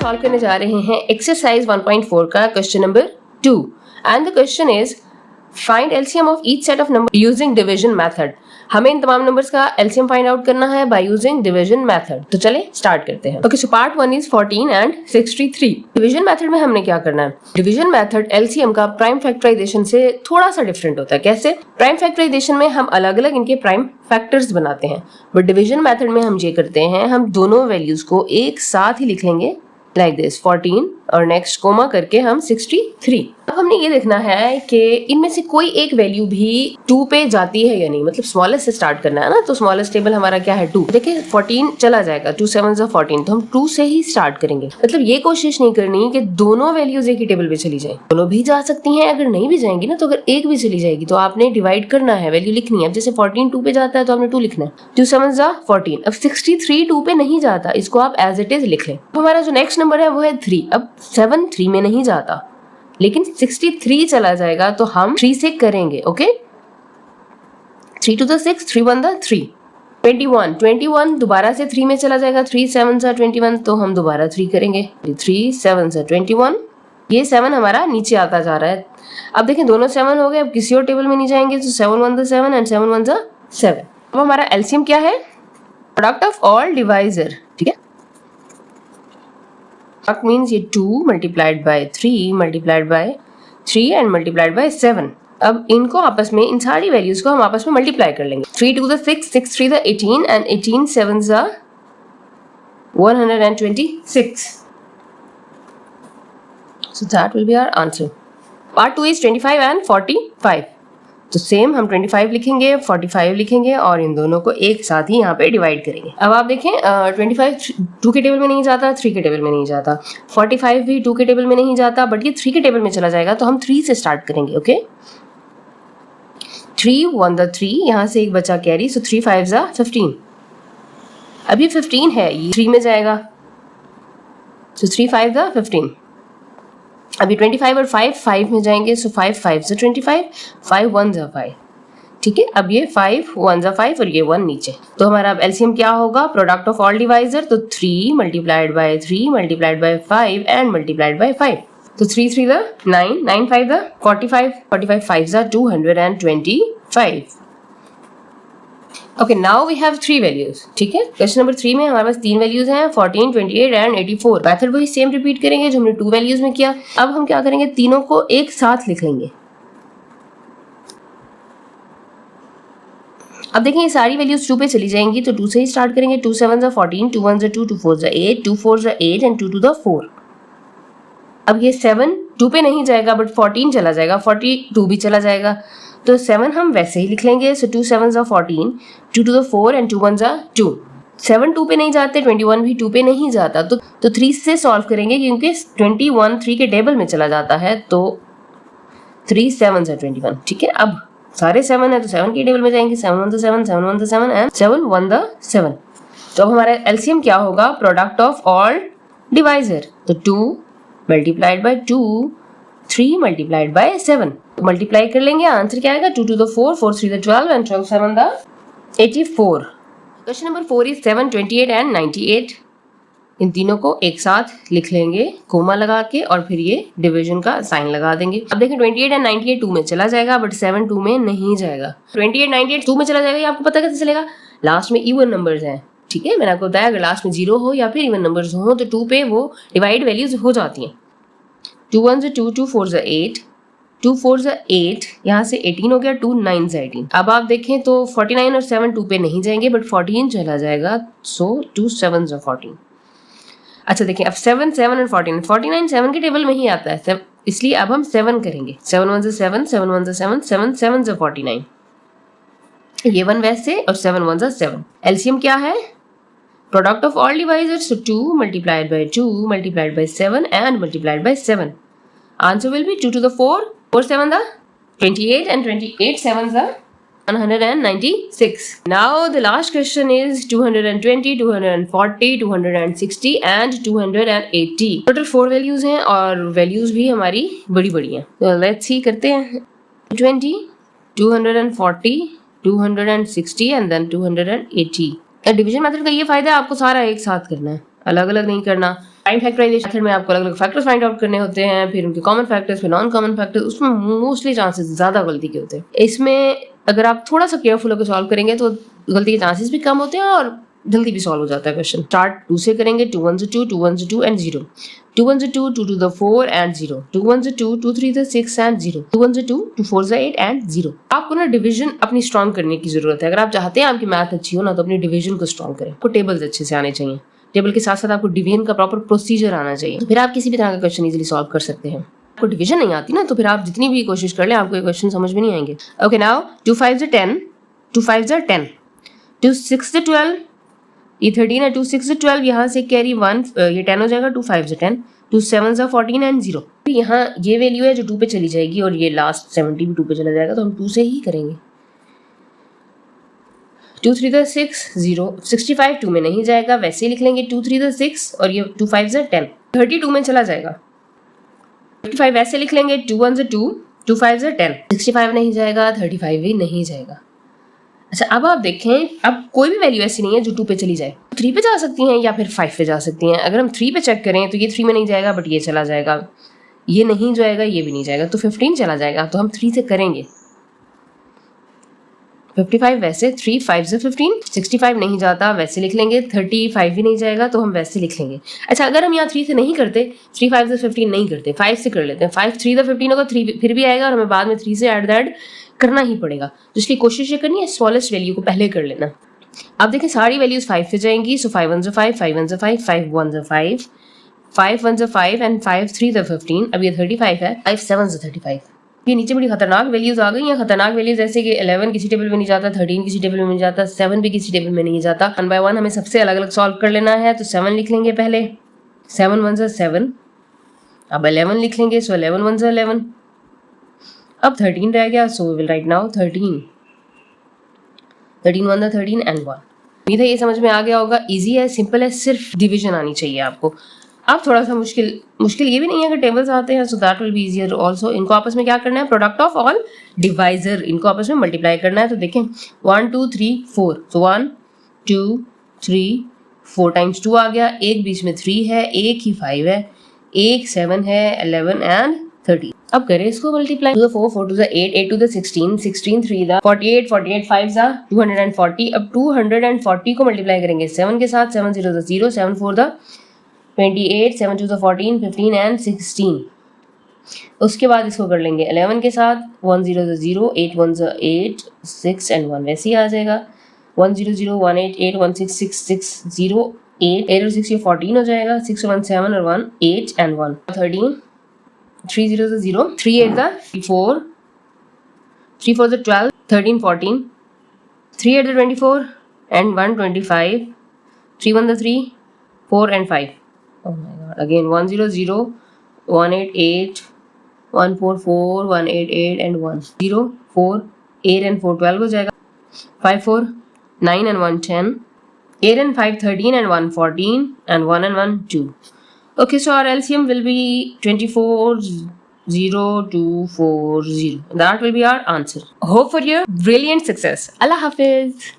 Solve करने जा रहे हैं एक्सरसाइज 1.4 का question number 2 and the question is find LCM of each set of number using division method. हमें इन तमाम नंबर्स का एलसीएम फाइंड आउट करना है बाय यूजिंग डिवीजन मेथड। तो चले स्टार्ट करते हैं। Okay, so part 1 is 14 and 63। Division method में हमने क्या करना है? डिवीजन मेथड एलसीएम का प्राइम फैक्टराइजेशन से थोड़ा सा डिफरेंट होता है। कैसे? प्राइम फैक्टराइजेशन में हम अलग अलग इनके प्राइम फैक्टर्स बनाते हैं, बट डिवीजन मेथड में हम ये करते हैं, हम दोनों वैल्यूज को एक साथ ही लिख लेंगे लाइक दिस 14 और नेक्स्ट कोमा करके हम 63। अब हमने ये देखना है कि इनमें से कोई एक वैल्यू भी 2 पे जाती है या नहीं, मतलब स्मॉलेस्ट से स्टार्ट करना है ना। तो स्मॉलेस्ट टेबल हमारा क्या है? 2। देखिए 14 चला जाएगा, 2 7 14, तो हम 2 से ही स्टार्ट करेंगे। मतलब ये कोशिश नहीं करनी कि दोनों वैल्यूज एक ही टेबल पे चली जाए, दोनों भी जा सकती हैं। अगर नहीं भी जाएंगी ना, तो अगर एक भी चली जाएगी तो आपने डिवाइड करना है, वैल्यू लिखनी है। अब जैसे 14 2 पे जाता है तो आपने 2 लिखना है, 2 7 14। अब 63 2 पे नहीं जाता, इसको आप एज इट इज लिख लें। अब हमारा जो नेक्स्ट नंबर है वो है 3। अब 7 3 में नहीं जाता, लेकिन 63 चला जाएगा तो हम 3 से करेंगे। Okay, 3 to the 6, 3 1 the 3। 21 दोबारा से 3 में चला जाएगा, 3 7 21, तो हम दोबारा 3 करेंगे, 3 7 21। ये 7 हमारा नीचे आता जा रहा है। अब देखें दोनों 7 हो गए, अब किसी और टेबल में नहीं जाएंगे, तो 7 1 the 7 एंड 7 1 the 7। अब हमारा एलसीएम क्या है? Product of all divisor. ठीक है, that means ये 2 multiplied by 3 multiplied by 3 and multiplied by 7। अब इनको आपस में, इन सारी वैल्यूज को हम आपस में मल्टीप्लाई कर लेंगे। 3 2 the 6, 6 3 the 18 and 18 7 the 126। So that will be our answer. Part 2 is 25 and 45। तो सेम हम 25 लिखेंगे, 45 लिखेंगे और इन दोनों को एक साथ ही यहाँ पे डिवाइड करेंगे। अब आप देखें 25 2 के टेबल में नहीं जाता, 3 के टेबल में नहीं जाता, 45 भी 2 के टेबल में नहीं जाता, बट ये 3 के टेबल में चला जाएगा, तो हम 3 से स्टार्ट करेंगे। ओके, 3 1 the 3, यहाँ से एक बचा कैरी, सो 3 5 the 15। अब ये 15 है, ये 3 में जाएगा, सो 3 5 the 15। अभी 25 और 5 में जाएंगे, सो 5 5 से 25, 5 1 जा 5। ठीक है, अब ये 5 1 जा 5 और ये 1 नीचे। तो हमारा अब एलसीएम क्या होगा? प्रोडक्ट ऑफ ऑल डिवाइजर, तो 3 multiplied by 3 multiplied by 5 and multiplied by 5। तो 3 3 द 9, 9 5 द 45, 45 5 जा 225। Okay, now we have 3 values. ठीक है, क्वेश्चन नंबर 3 में हमारे पास 3 वैल्यूज हैं, 14 28 एंड 84। मेथड वही सेम रिपीट करेंगे जो हमने 2 वैल्यूज में किया। अब हम क्या करेंगे? तीनों को एक साथ लिख लेंगे। अब देखें ये सारी वैल्यूज 2 पे चली जाएंगी, तो 2 से ही स्टार्ट करेंगे। 2 7 14, 2 1 2, 2 4 8, 2 4 8 एंड 2 2 4। अब ये 7 2 पे नहीं जाएगा, बट 14 चला जाएगा, 42 भी चला जाएगा, तो 7 हम वैसे ही लिख लेंगे। सो 2 7 14, 2 2 4 एंड 2 1 2। 7 2 पे नहीं जाते, 21 भी 2 पे नहीं जाता, तो 3 से सॉल्व करेंगे, क्योंकि 21 3 के टेबल में चला जाता है, तो 3 7 21। ठीक है, अब सारे 7 है तो 7 के टेबल में जाएंगे, 7 1 7 7 1 7 एंड 7 1 7। तो अब हमारा एलसीएम क्या होगा? प्रोडक्ट ऑफ ऑल डिवाइजर, तो 2 multiplied by 2, 3 multiplied by 7। Multiply कर लेंगे, आंसर क्या आएगा? 2 2 the 4, 4 3 the 12 and 12 7 the 84। Question number 4 is 7 28 and 98। इन तीनों को एक साथ लिख लेंगे कोमा लगा के, और फिर ये डिवीजन का साइन लगा देंगे। अब देखें 28 एंड 98 2 में चला जाएगा, बट 7 2 में नहीं जाएगा। 28 98 2 में चला जाएगा, ये आपको पता कैसे चलेगा? लास्ट में इवन नंबर्स हैं। ठीक है, मैंने आपको बताया अगर लास्ट में 0 हो या फिर इवन नंबर्स हो, तो 2 पे वो डिवाइड वैल्यूज हो जाती हैं। 2 1 2, 2 4 8, 2 4 8, यहाँ से 18 हो गया, 2 9 18। अब आप देखें तो 49 और 7 2 पे नहीं जाएंगे, बट 14 चला जाएगा, सो 2 7 14। अच्छा देखें, अब 7 7 और 14, 49 7 के टेबल में ही आता है, इसलिए अब हम 7 करेंगे। 7 1 7, 7 1 7, 7 7 49। ये 1 वैसे और 7 1 7। एलसीएम क्या है? Product of all divisors, so 2 multiplied by 2 multiplied by 7 and multiplied by 7. Answer will be 2 to the 4, 4 7 the 28 and 28 7 the 196. Now the last question is 220, 240, 260 and 280. Total 4 values हैं और values भी हमारी बड़ी बड़ी हैं। तो let's see करते हैं। 20, 240, 260 and then 280। डिवीजन मेथड का ये फायदा है, आपको सारा एक साथ करना है, अलग अलग नहीं करना। प्राइम फैक्टराइजेशन मेथड में आपको अलग अलग फैक्टर्स फाइंड आउट करने होते हैं, फिर उनके कॉमन फैक्टर्स, फिर नॉन कॉमन फैक्टर्स, उसमें मोस्टली चांसेस ज्यादा गलती के होते हैं। इसमें अगर आप थोड़ा सा केयरफुल होकर सॉल्व करेंगे तो गलती के चांसेस भी कम होते हैं और जल्दी भी सॉल्व हो जाता है क्वेश्चन। स्टार्ट 2 से करेंगे, 2 1 2, 2 1 2 एंड 0, 2 1 2, 2 2 4 एंड 0, 2 1 2, 2 3 6 एंड 0, 2 1 2, 2 4 8 एंड 0। आपको ना डिवीजन अपनी स्ट्रॉन्ग करने की जरूरत है। अगर आप चाहते हैं आपकी मैथ अच्छी हो ना, तो अपनी डिवीजन को स्ट्रॉन्ग करें। आपको टेबल्स अच्छे से आने चाहिए, टेबल के साथ साथ आपको डिवीजन का प्रॉपर प्रोसीजर आना चाहिए, तो फिर आप किसी भी तरह का क्वेश्चन इजीली सॉल्व कर सकते हैं। आपको डिवीजन नहीं आती ना, तो फिर आप जितनी भी कोशिश कर ले आपको ये क्वेश्चन समझ में नहीं आएंगे। ओके, नाउ 2 5 10, 2 5 10, 2 6 12, ये 13 है, 2 6 12, यहाँ से कैरी 1, ये 10 हो जाएगा, 2 5 10, 2 7 14 एंड 0। यहाँ ये वैल्यू है जो 2 पे चली जाएगी और ये लास्ट 70 भी 2 पे चला जाएगा, तो हम 2 से ही करेंगे। 2 3 6 0, 65 2 में नहीं जाएगा, वैसे ही लिख लेंगे 2 3 6 और ये 2 5 10, 32 में चला जाएगा। 55 वैसे लिख लेंगे, 2 1 2, 2 5 10, 65 नहीं जाएगा, 35 भी नहीं जाएगा। अच्छा, अब आप देखें, अब कोई भी वैल्यू ऐसी नहीं है जो 2 पे चली जाए। 3 पे जा सकती हैं या फिर 5 पे जा सकती हैं। अगर हम 3 पे चेक करें तो ये 3 में नहीं जाएगा, बट ये चला जाएगा, ये नहीं जाएगा, ये भी नहीं जाएगा, तो 15 चला जाएगा, तो हम 3 से करेंगे। 55 वैसे, 3 5 से 15, 65 नहीं जाता, वैसे लिख लेंगे, 35 भी नहीं जाएगा, तो हम वैसे लिख लेंगे। अच्छा, अगर हम यहाँ 3 से नहीं करते, 3 5 से 15 नहीं करते, 5 से कर लेते हैं, 5 3 से 15 होगा, 3 फिर भी आएगा और हमें बाद में 3 से ऐड करना ही पड़ेगा। तो इसकी कोशिश ये करनी है स्मॉलेस्ट वैल्यू को पहले कर लेना। अब देखें, सारी वैल्यूज 5 पे जाएंगी, सो 5 1 5, 5 1 5, 5 1 5, 5 1 5 एंड 5 3 15। अब ये 35 है, 5 7 35। ये नीचे बड़ी खतरनाक वैल्यूज आ गई हैं। खतरनाक वैल्यूज जैसे कि 11 किसी टेबल में नहीं जाता, 13 किसी टेबल में नहीं जाता, 7 भी किसी टेबल में नहीं जाता। 1 बाय 1 हमें सबसे अलग अलग सॉल्व कर लेना है, तो 7 लिख लेंगे पहले, 7 1 7। अब 11 लिख लेंगे, सो 11 1 11। अब 13 रह गया, so we will write now 13, 13 1 13 and 1। उम्मीद है ये समझ में आ गया होगा। इजी है, सिंपल है, सिर्फ डिवीजन आनी चाहिए आपको। अब थोड़ा सा मुश्किल ये भी नहीं है कि टेबल्स आते हैं, so that will be easier also. इनको आपस में क्या करना है, प्रोडक्ट ऑफ ऑल डिवाइजर, इनको आपस में मल्टीप्लाई करना है। तो देखें 1 2 3 4, सो 1 2 3 4 टाइम्स 2 आ गया, एक बीच में 3 है, एक ही 5 है, एक 7 है, 11 एंड 30। अब करें इसको मल्टीप्लाई, 2 4 4 2 8 8 2 16 16 3 48 48 5 240। अब 240 को मल्टीप्लाई करेंगे 7 के साथ, 7 0 0, 7 4 28, 7 2 14 15 एंड 16। उसके बाद इसको कर लेंगे 11 के साथ, 1 0 0, 8 1 8 6 एंड 1, वैसे ही आ जाएगा। 1 0 0 1 8 8 1 6 6 6 0 8 8 और 6 ये 14 हो जाएगा, 6 1 7 और 1 8 and 1 13, 3 0 0, 3 8 4, 3 4 12, 13 14, 3 8 24 and 1 25, 3 1 3, 4 and 5. Oh my god, again 1 0 0, 1 8 8, 1 4 4, 1 8 8 and 1 0 4 8 and 4 12 हो जाएगा, 5 4 9 and 1 10, 8 and 5 13 and 1 14 and 1 and 1 2. Okay, so our LCM will be 24 0 2 4 0. That will be our answer. Hope for your brilliant success. Allah Hafiz.